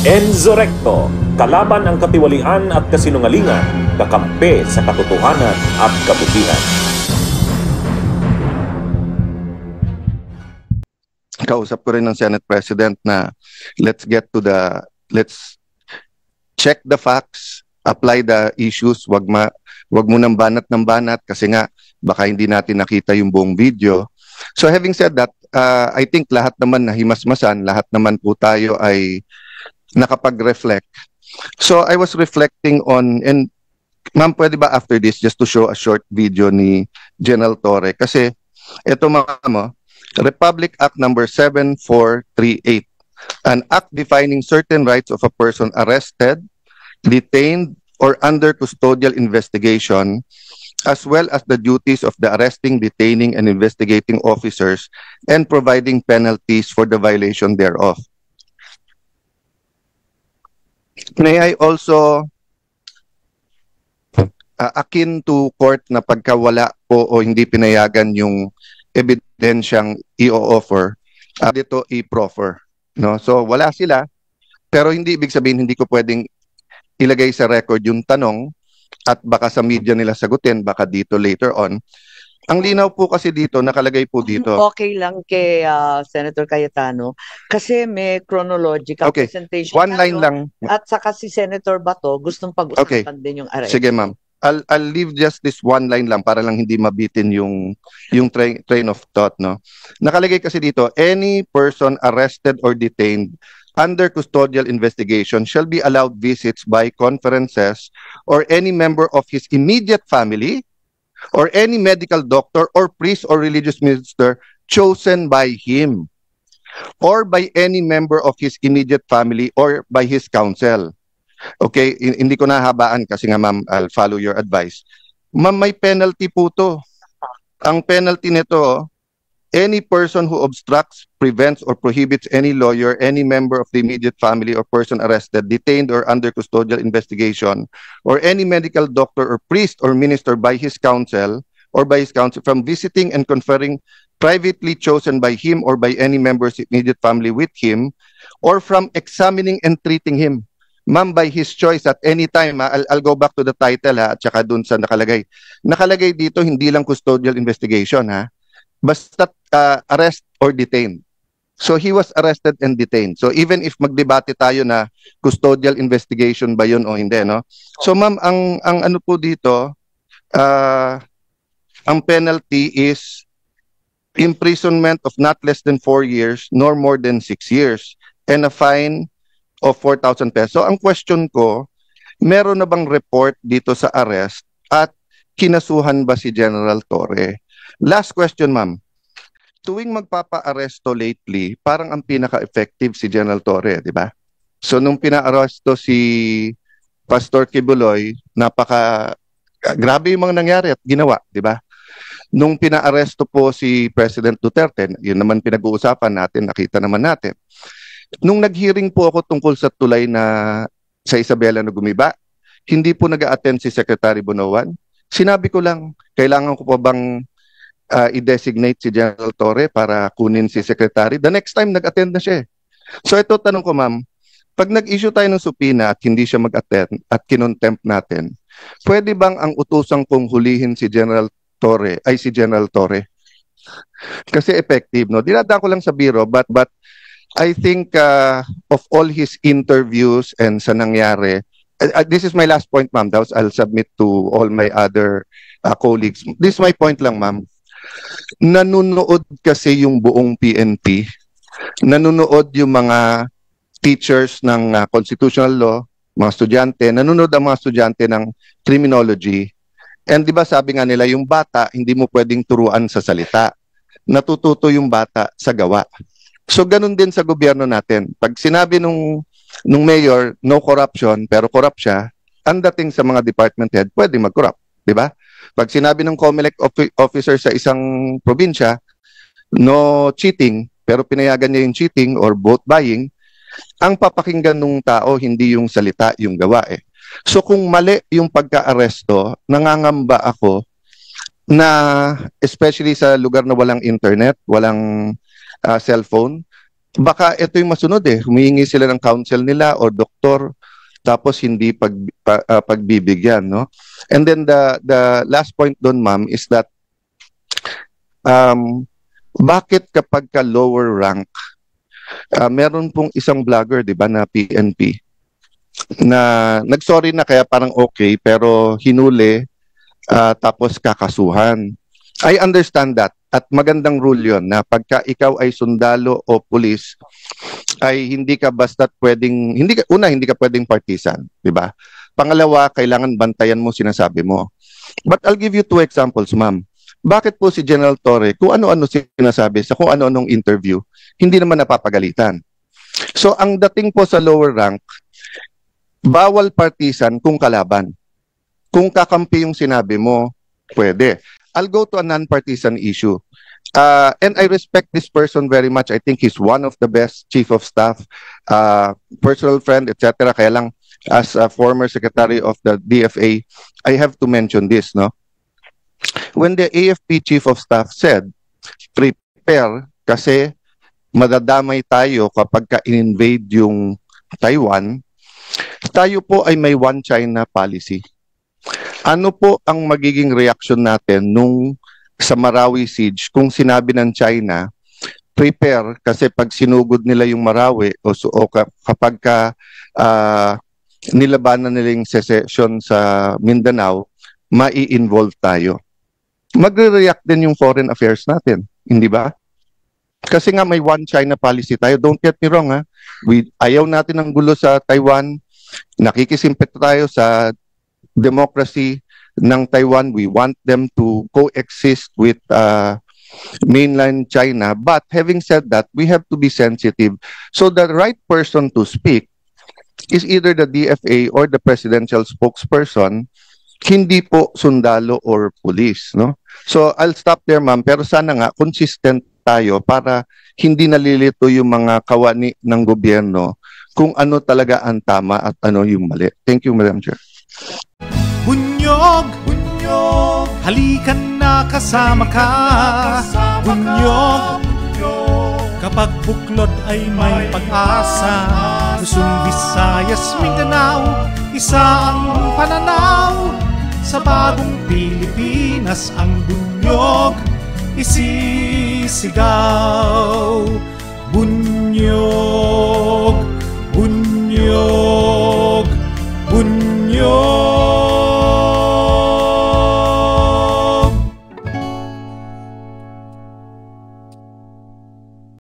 Enzo Recto, kalaban ang katiwalian at kasinungalingan, kakampi sa katotohanan at kabutihan. Kausap ko rin ng Senate President na let's check the facts, apply the issues, wag mo nang banat ng banat kasi nga baka hindi natin nakita yung buong video. So having said that, I think lahat naman na himasmasan, lahat naman po tayo ay nakapag-reflect. So I was reflecting on, and ma'am, pwede ba after this just to show a short video ni General Torre? Kasi ito ma'am, Republic Act number 7438, an act defining certain rights of a person arrested, detained, or under custodial investigation, as well as the duties of the arresting, detaining, and investigating officers, and providing penalties for the violation thereof. May I also, akin to court na pagkawala po o hindi pinayagan yung ebidensyang i-offer, dito i-proffer. No? So wala sila, pero hindi ibig sabihin hindi ko pwedeng ilagay sa record yung tanong at baka sa media nila sagutin, baka dito later on. Ang linaw po kasi dito, nakalagay po dito. Okay lang kay Senator Cayetano kasi may chronological presentation. One line lang. At saka si Senator Bato gustong pag-usapan din yung arrest. Sige ma'am. I'll leave just this one line lang para lang hindi mabitin yung train of thought, no. Nakalagay kasi dito, any person arrested or detained under custodial investigation shall be allowed visits by conferences or any member of his immediate family or any medical doctor or priest or religious minister chosen by him or by any member of his immediate family or by his counsel. Okay, hindi ko nahabaan kasi nga ma'am, I'll follow your advice. Ma'am, may penalty po to. Ang penalty nito, any person who obstructs, prevents, or prohibits any lawyer, any member of the immediate family or person arrested, detained, or under custodial investigation, or any medical doctor or priest or minister by his counsel from visiting and conferring privately chosen by him or by any member of his immediate family with him, or from examining and treating him. Ma'am, by his choice at any time, I'll go back to the title at saka dun sa nakalagay. Nakalagay dito, hindi lang custodial investigation basta arrest or detained. So he was arrested and detained. So even if magdebate tayo na custodial investigation ba yun o hindi, no? So ma'am, ang ano po dito, ang penalty is imprisonment of not less than 4 years nor more than 6 years and a fine of 4,000 pesos. So ang question ko, meron na bang report dito sa arrest at kinasuhan ba si General Torre? Last question, ma'am. Tuwing magpapa-aresto lately, parang ang pinaka-effective si General Torre, di ba? So nung pina-aresto si Pastor Kibuloy, grabe yung mga nangyari at ginawa, di ba? Nung pina-aresto po si President Duterte, yun naman pinag-uusapan natin, nakita naman natin. Nung nag-hearing po ako tungkol sa tulay na sa Isabela na gumiba, hindi po nag-a-attend si Secretary Bonoan. Sinabi ko lang, kailangan ko pa bang i-designate si General Torre para kunin si Secretary? The next time, nag-attend na siya. So ito, tanong ko ma'am, pag nag-issue tayo ng supina at hindi siya mag-attend at kinontempt natin, pwede bang ang utusang kong hulihin si General Torre ay si General Torre? Kasi effective, no? Dinadaan ko lang sa biro, but I think of all his interviews and sa nangyari, this is my last point, ma'am. I'll submit to all my other colleagues. This is my point lang, ma'am. Nanunood kasi yung buong PNP. Nanunood yung mga teachers ng constitutional law, mga estudyante. Nanunood ang mga estudyante ng criminology. And di ba sabi nga nila, yung bata, hindi mo pwedeng turuan sa salita. Natututo yung bata sa gawa. So ganun din sa gobyerno natin. Pag sinabi nung mayor, no corruption, pero corrupt siya, ang dating sa mga department head, pwede mag-corrupt. Di ba? Pag sinabi ng COMELEC officer sa isang probinsya, no cheating, pero pinayagan niya yung cheating or vote buying, ang papakinggan ng tao, hindi yung salita, yung gawa eh. So kung mali yung pagka-aresto, nangangamba ako na especially sa lugar na walang internet, walang cellphone, baka ito yung masunod humihingi sila ng counsel nila o doktor tapos hindi pagbibigyan, no? And then the last point doon, ma'am, is that bakit kapag ka lower rank, meron pong isang vlogger, di ba, na PNP na nagsorry na kaya parang okay pero hinuli tapos kakasuhan. I understand that at magandang rule yon na pagka ikaw ay sundalo o pulis ay hindi ka basta't pwedeng hindi ka pwedeng partisan, di ba? Pangalawa, kailangan bantayan mo sinasabi mo. But I'll give you 2 examples, ma'am. Bakit po si General Torre, kung ano-ano sinasabi sa kung ano-anong interview, hindi naman napapagalitan? So ang dating po sa lower rank, bawal partisan kung kalaban. Kung kakampi yung sinabi mo, pwede. I'll go to a non-partisan issue. And I respect this person very much. I think he's one of the best chief of staff, personal friend, etc. Kaya lang, as a former secretary of the DFA, I have to mention this, no? When the AFP chief of staff said, prepare kasi madadamay tayo kapag ka-invade yung Taiwan, tayo po ay may one China policy. Ano po ang magiging reaction natin nung sa Marawi siege kung sinabi ng China, prepare kasi pag sinugod nila yung Marawi o kapag nilabanan nila yung secession sa Mindanao, mai-involve tayo. Magre-react din yung foreign affairs natin, hindi ba? Kasi nga may one China policy tayo. Don't get me wrong, ayaw natin ng gulo sa Taiwan. Nakikisimpit tayo sa democracy ng Taiwan. We want them to coexist with mainland China. But having said that, we have to be sensitive. So the right person to speak is either the DFA or the presidential spokesperson, hindi po sundalo or police, no? So I'll stop there, ma'am. Pero sana nga consistent tayo para hindi nalilito yung mga kawani ng gobyerno kung ano talaga ang tama at ano yung mali. Thank you, Madam Chair. Bunyog, bunyog, halikan na kasama ka. Bunyog, kapag buklod ay may pag-asa. Luzon, Visayas, Mindanao, isa ang pananaw. Sa bagong Pilipinas ang bunyog isisigaw.